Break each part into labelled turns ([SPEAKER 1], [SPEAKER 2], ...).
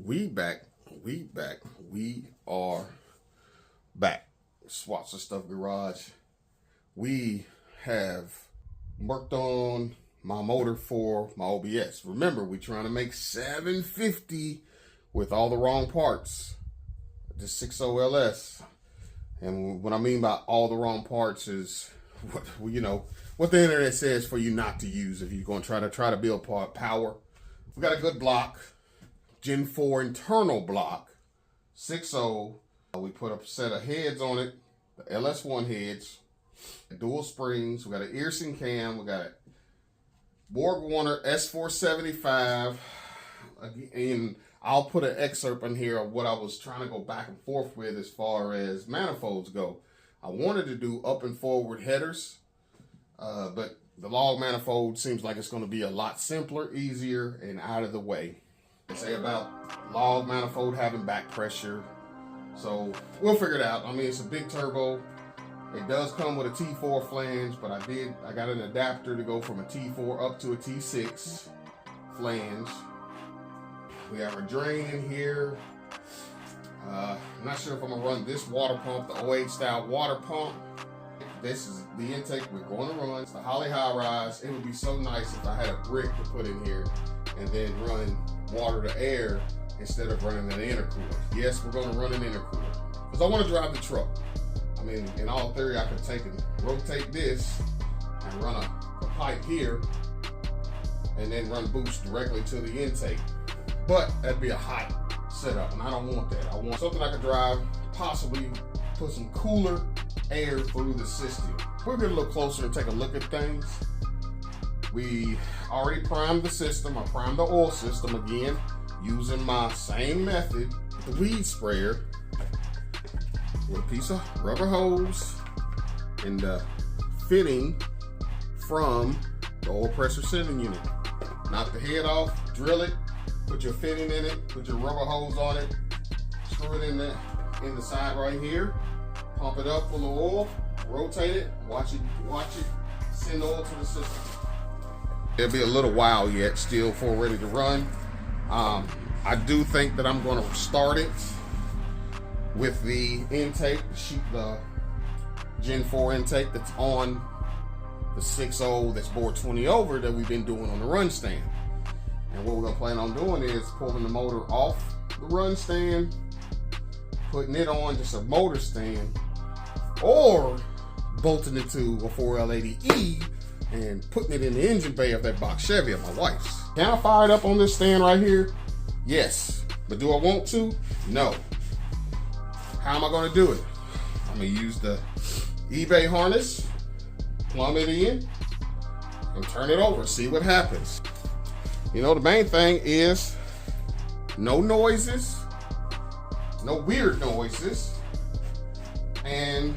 [SPEAKER 1] We are back. Swaps of Stuff Garage. We have worked on my motor for my OBS. Remember, we're trying to make 750 with all the wrong parts. The 60 LS. And what I mean by all the wrong parts is what the internet says for you not to use if you're going to try to build power. We got a good block. Gen 4 internal block, 6.0. We put a set of heads on it, the LS1 heads, dual springs. We got an Earson cam. We got a Borg Warner S475. And I'll put an excerpt in here of what I was trying to go back and forth with as far as manifolds go. I wanted to do up and forward headers, but the log manifold seems like it's going to be a lot simpler, easier, and out of the way. They say about log manifold having back pressure, so we'll figure it out. I mean, it's a big turbo. It does come with a T4 flange, but I got an adapter to go from a T4 up to a T6 flange. We have a drain in here. I'm not sure if I'm gonna run this water pump, the 08 style water pump. This is the intake we're going to run. It's the Holly High Rise. It would be so nice if I had a brick to put in here and then run water to air instead of running an intercooler. Yes, we're going to run an intercooler because I want to drive the truck. I mean, in all theory, I could take and rotate this and run a pipe here and then run boost directly to the intake. But that'd be a hot setup, and I don't want that. I want something I could drive, possibly put some cooler air through the system. We'll get a little closer and take a look at things. We already primed the system. I primed the oil system again using my same method, the weed sprayer, with a piece of rubber hose and the fitting from the oil pressure sealing unit. Knock the head off, drill it, put your fitting in it, put your rubber hose on it, screw it in the side right here, pump it up full of oil, rotate it, watch it send oil to the system. It'll be a little while yet still before ready to run. I do think that I'm going to start it with the intake, the Gen 4 intake that's on the 6.0 that's board 20 over that we've been doing on the run stand. And what we're going to plan on doing is pulling the motor off the run stand, putting it on just a motor stand, or bolting it to a 4L80E and putting it in the engine bay of that box Chevy of my wife's. Can I fire it up on this stand right here? Yes. But do I want to? No. How am I going to do it? I'm going to use the eBay harness, plumb it in, and turn it over, see what happens. You know, the main thing is no noises, no weird noises, and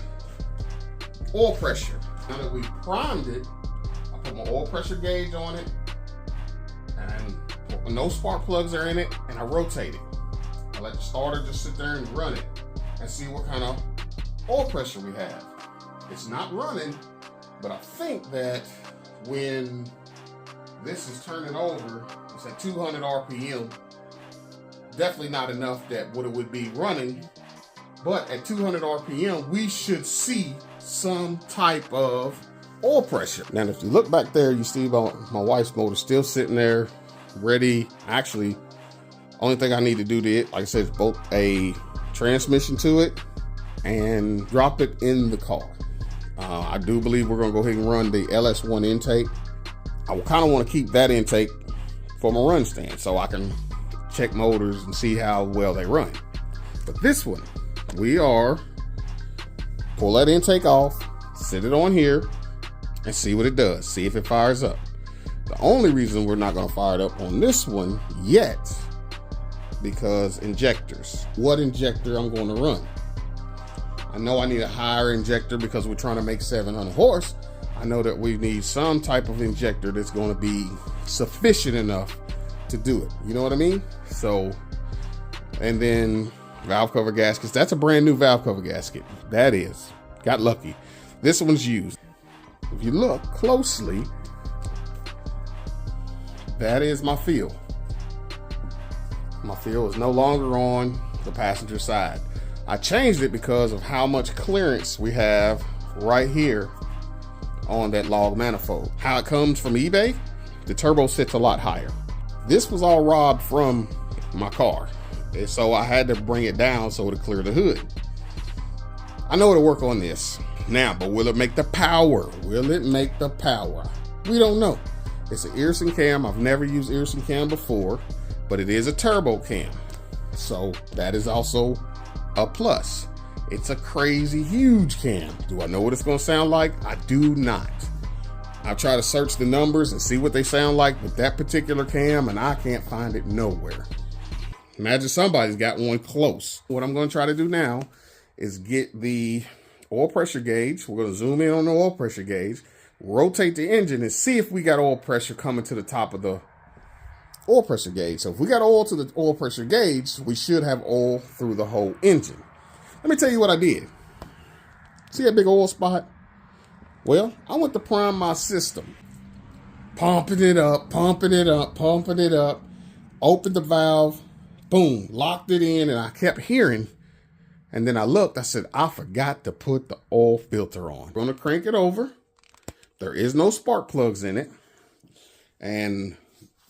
[SPEAKER 1] oil pressure. Now that we primed it, I put my oil pressure gauge on it, and no spark plugs are in it, and I rotate it. I let the starter just sit there and run it and see what kind of oil pressure we have. It's not running, but I think that when this is turning over, it's at 200 RPM. Definitely not enough that what it would be running, but at 200 RPM, we should see some type of oil pressure. Now, if you look back there, you see my wife's motor still sitting there, ready. Actually, only thing I need to do to it, like I said, is bolt a transmission to it and drop it in the car. I do believe we're gonna go ahead and run the LS1 intake. I kind of want to keep that intake for my run stand so I can check motors and see how well they run. But this one, we are pull that intake off, sit it on here, and see what it does. See if it fires up. The only reason we're not going to fire it up on this one yet, because injectors. What injector I'm going to run? I know I need a higher injector because we're trying to make 700 horse. I know that we need some type of injector that's going to be sufficient enough to do it. You know what I mean? So, and then valve cover gaskets. That's a brand new valve cover gasket. That is. Got lucky. This one's used. If you look closely, that is my feel. My fuel is no longer on the passenger side. I changed it because of how much clearance we have right here on that log manifold. How it comes from eBay, the turbo sits a lot higher. This was all robbed from my car, and so I had to bring it down so to clear the hood. I know it'll work on this now, but will it make the power? Will it make the power? We don't know. It's an Earson cam. I've never used Earson cam before, but it is a turbo cam, so that is also a plus. It's a crazy huge cam. Do I know what it's going to sound like? I do not. I'll try to search the numbers and see what they sound like with that particular cam, and I can't find it nowhere. Imagine somebody's got one close. What I'm going to try to do now is get the oil pressure gauge. We're going to zoom in on the oil pressure gauge, rotate the engine, and see if we got oil pressure coming to the top of the oil pressure gauge. So if we got oil to the oil pressure gauge, we should have oil through the whole engine. Let me tell you what I did. See that big oil spot? Well, I went to prime my system. Pumping it up, pumping it up, pumping it up. Opened the valve, boom, locked it in, and I kept hearing. And then I looked, I said, I forgot to put the oil filter on. I'm gonna crank it over. There is no spark plugs in it. And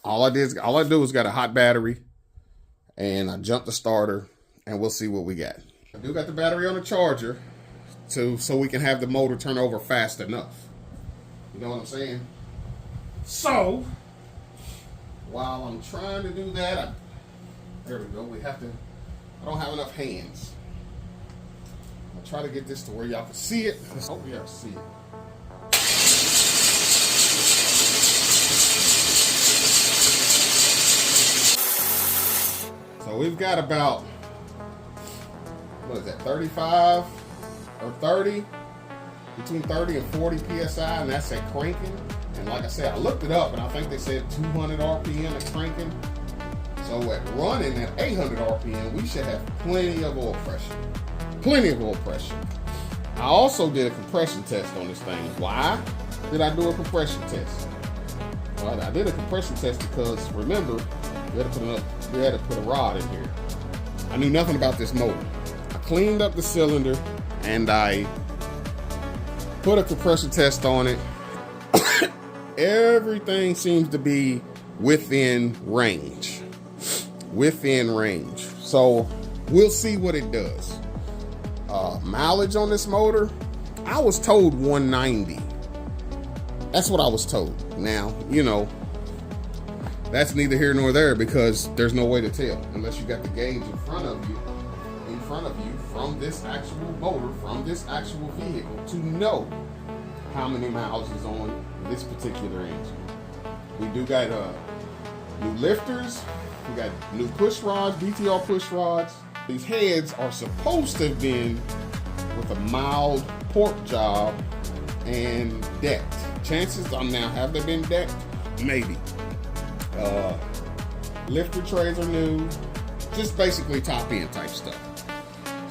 [SPEAKER 1] all I do is got a hot battery, and I jumped the starter, and we'll see what we got. I do got the battery on the charger so we can have the motor turn over fast enough. You know what I'm saying? So, while I'm trying to do that, there we go. I don't have enough hands. I'll try to get this to where y'all can see it. I hope y'all see it. So we've got about, what is that, 35 or 30, between 30 and 40 PSI, and that's at cranking. And like I said, I looked it up, and I think they said 200 RPM at cranking. So at running at 800 RPM, we should have plenty of oil pressure. Plenty of oil pressure. I also did a compression test on this thing. Why did I do a compression test? Well, I did a compression test because, remember, we had to put a rod in here. I knew nothing about this motor. I cleaned up the cylinder, and I put a compression test on it. Everything seems to be within range. Within range. So we'll see what it does. Mileage on this motor, I was told 190. That's what I was told. Now, you know, that's neither here nor there because there's no way to tell unless you got the gauge in front of you from this actual motor, from this actual vehicle, to know how many miles is on this particular engine. We do got new lifters, we got new push rods, BTR push rods. These heads are supposed to have been with a mild port job and decked. Chances are now, have they been decked? Maybe. Lifter trays are new, just basically top end type stuff.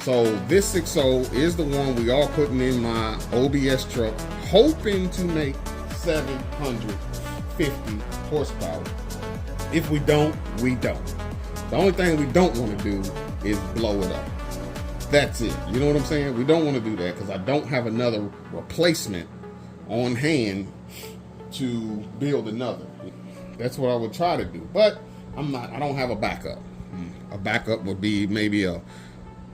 [SPEAKER 1] So this 6.0 is the one we are putting in my OBS truck, hoping to make 750 horsepower. If we don't, we don't. The only thing we don't want to do is blow it up. That's it. You know what I'm saying? We don't want to do that because I don't have another replacement on hand to build another. That's what I would try to do, but I don't have a backup. A backup would be maybe a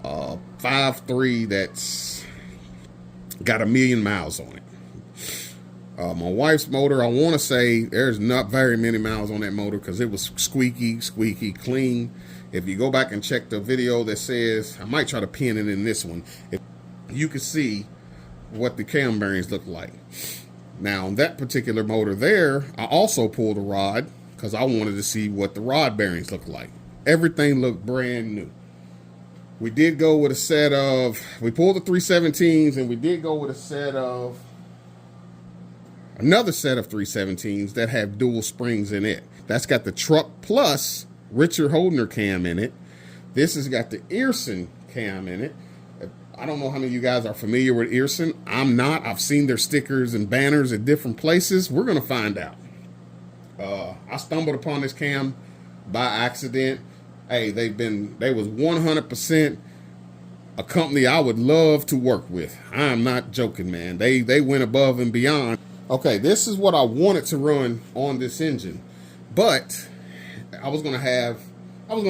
[SPEAKER 1] 5.3 that's got 1 million miles on it. My wife's motor, I want to say there's not very many miles on that motor because it was squeaky clean. If you go back and check the video that says, I might try to pin it in this one, you can see what the cam bearings look like. Now on that particular motor there, I also pulled a rod because I wanted to see what the rod bearings look like. Everything looked brand new. We did go with a set of, we pulled the 317s, and we did go with another set of 317s that have dual springs in it. That's got the Truck Plus Richard Holdner cam in it. This has got the Earson cam in it. I don't know how many of you guys are familiar with Earson. I'm not. I've seen their stickers and banners at different places. We're going to find out. I stumbled upon this cam by accident Hey, they was 100% a company I would love to work with. I'm not joking, man. They went above and beyond. Okay, this is what I wanted to run on this engine, but I was gonna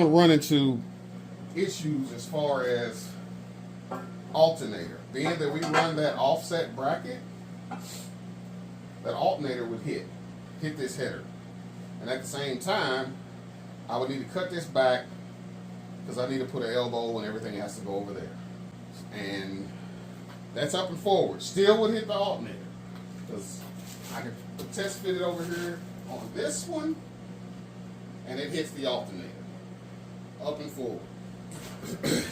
[SPEAKER 1] run into issues as far as alternator. Being that we run that offset bracket, that alternator would hit this header. And at the same time, I would need to cut this back because I need to put an elbow and everything has to go over there. And that's up and forward. Still would hit the alternator because I can test fit it over here on this one and it hits the alternator. Up and forward.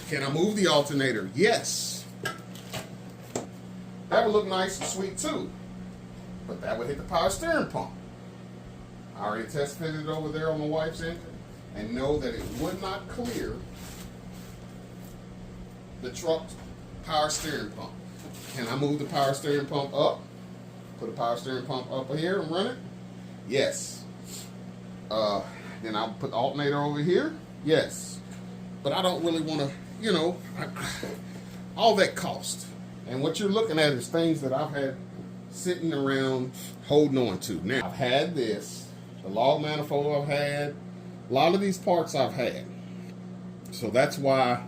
[SPEAKER 1] Can I move the alternator? Yes. That would look nice and sweet too. But that would hit the power steering pump. I already test fitted it over there on my wife's engine and know that it would not clear the truck's power steering pump. Can I move the power steering pump up? Put a power steering pump up here and run it? Yes. Then I'll put the alternator over here? Yes. But I don't really want to, all that cost. And what you're looking at is things that I've had sitting around holding on to. Now, I've had this, the log manifold I've had, a lot of these parts I've had. So that's why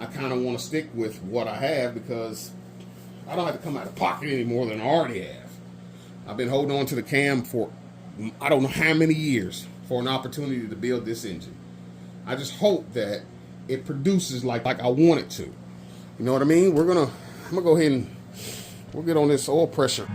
[SPEAKER 1] I kind of want to stick with what I have, because I don't have to come out of pocket any more than I already have. I've been holding on to the cam for I don't know how many years for an opportunity to build this engine. I just hope that it produces like I want it to. You know what I mean? I'm gonna go ahead and we'll get on this oil pressure.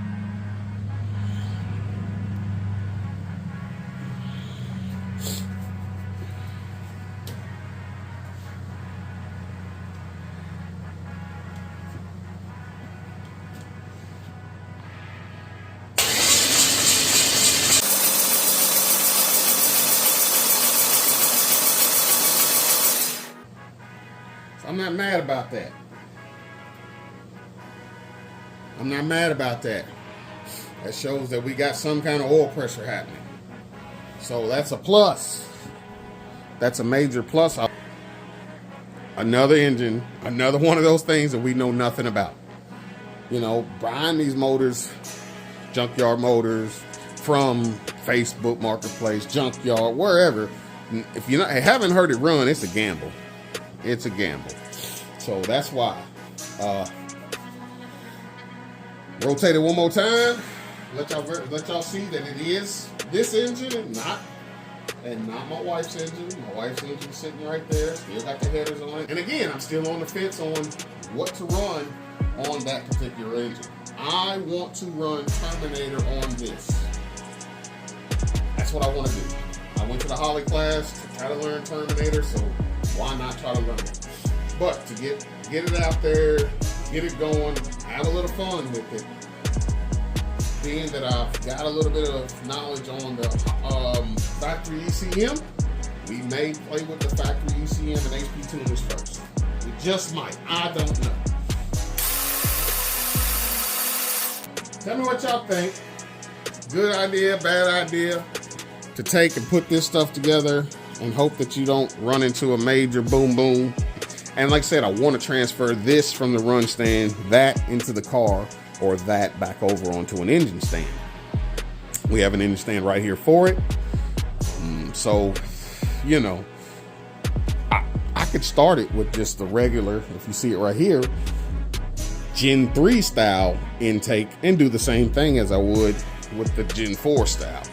[SPEAKER 1] I'm not mad about that. I'm not mad about that. That shows that we got some kind of oil pressure happening. So that's a plus. That's a major plus. Another engine, another one of those things that we know nothing about. Buying these motors, junkyard motors, from Facebook Marketplace, junkyard, wherever. If you haven't heard it run, it's a gamble. It's a gamble. So that's why. Rotate it one more time. Let y'all see that it is this engine and not my wife's engine. My wife's engine sitting right there. Still got the headers on it. And again, I'm still on the fence on what to run on that particular engine. I want to run Terminator on this. That's what I want to do. I went to the Holly class to try to learn Terminator, so why not try to learn it? But to get it out there, get it going, have a little fun with it. Being that I've got a little bit of knowledge on the factory ECM, we may play with the factory ECM and HP tuners first. We just might. I don't know. Tell me what y'all think. Good idea, bad idea to take and put this stuff together and hope that you don't run into a major boom boom. And like I said, I want to transfer this from the run stand, that into the car, or that back over onto an engine stand. We have an engine stand right here for it. So, I could start it with just the regular, if you see it right here, Gen 3 style intake and do the same thing as I would with the Gen 4 style.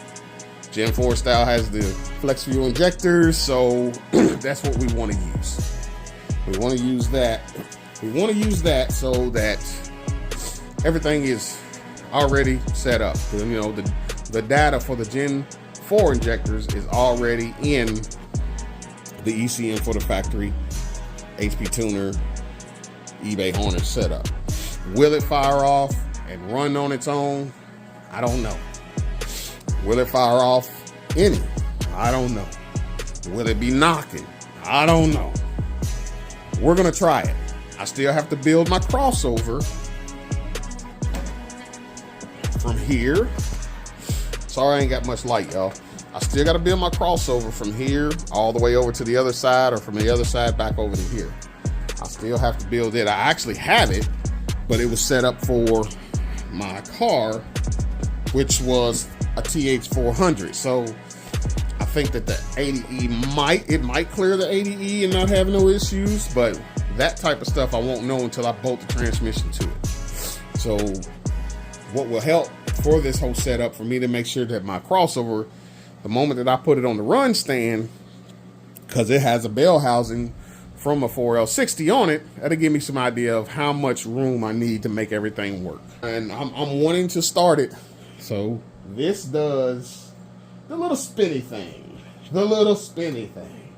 [SPEAKER 1] Gen 4 style has the flex fuel injectors, so that's what we want to use. We want to use that. We want to use that so that everything is already set up. The data for the Gen 4 injectors is already in the ECM for the factory HP tuner eBay Hornet setup. Will it fire off and run on its own? I don't know. Will it fire off any? I don't know. Will it be knocking? I don't know. We're going to try it. I still have to build my crossover from here. Sorry I ain't got much light, y'all. I still got to build my crossover from here all the way over to the other side, or from the other side back over to here. I still have to build it. I actually have it, but it was set up for my car, which was a TH400. So I think that the 80E might clear the 80E and not have no issues, but that type of stuff I won't know until I bolt the transmission to it. So what will help for this whole setup for me to make sure that my crossover, the moment that I put it on the run stand, because it has a bell housing from a 4L60 on it, that'll give me some idea of how much room I need to make everything work. And I'm wanting to start it. So this does the little spinny thing. The little spinny thing.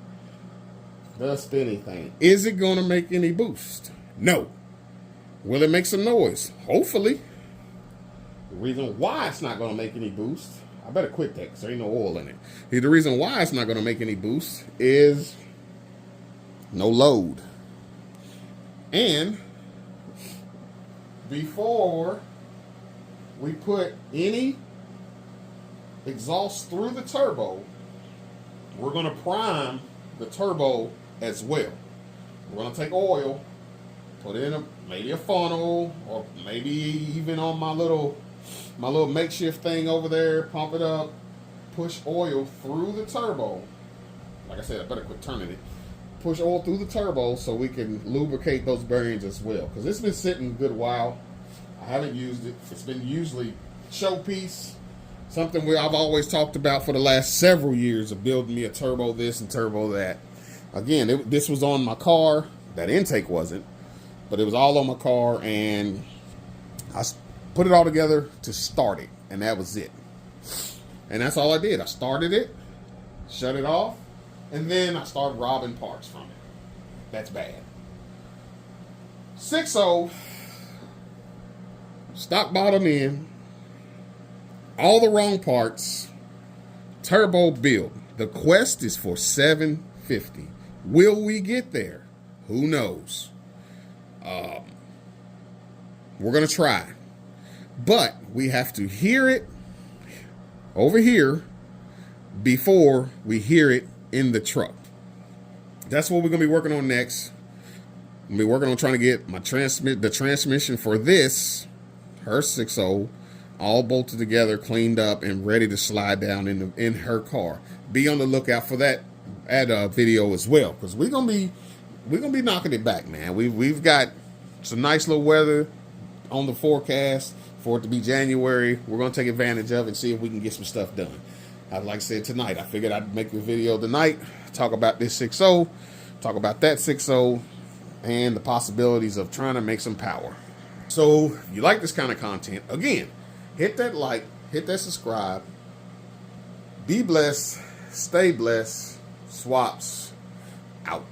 [SPEAKER 1] The spinny thing. Is it going to make any boost? No. Will it make some noise? Hopefully. The reason why it's not going to make any boost, I better quit that because there ain't no oil in it. The reason why it's not going to make any boost is no load. And before we put any exhaust through the turbo, we're going to prime the turbo as well. We're going to take oil, put it in maybe a funnel, or maybe even on my little makeshift thing over there, pump it up, push oil through the turbo. Like I said, I better quit turning it. Push oil through the turbo so we can lubricate those bearings as well. Because it's been sitting a good while. I haven't used it. It's been usually showpiece. Something I've always talked about for the last several years of building me a turbo this and turbo that. Again, this was on my car. That intake wasn't. But it was all on my car, and I put it all together to start it. And that was it. And that's all I did. I started it, shut it off, and then I started robbing parts from it. That's bad. 6.0, stock bottom in, all the wrong parts, turbo build. The quest is for 750. Will we get there? Who knows? We're going to try. But we have to hear it over here before we hear it in the truck. That's what we're going to be working on next. I'm going to be working on trying to get my the transmission for this, her 6.0, all bolted together, cleaned up, and ready to slide down in her car. Be on the lookout for that video as well, because we're gonna be knocking it back, man. We've got some nice little weather on the forecast for it to be January. We're gonna take advantage of it and see if we can get some stuff done. Like I said, tonight I figured I'd make a video tonight, talk about this 6.0, talk about that 6.0, and the possibilities of trying to make some power. So if you like this kind of content, again, hit that like, hit that subscribe. Be blessed, stay blessed. Swaps out.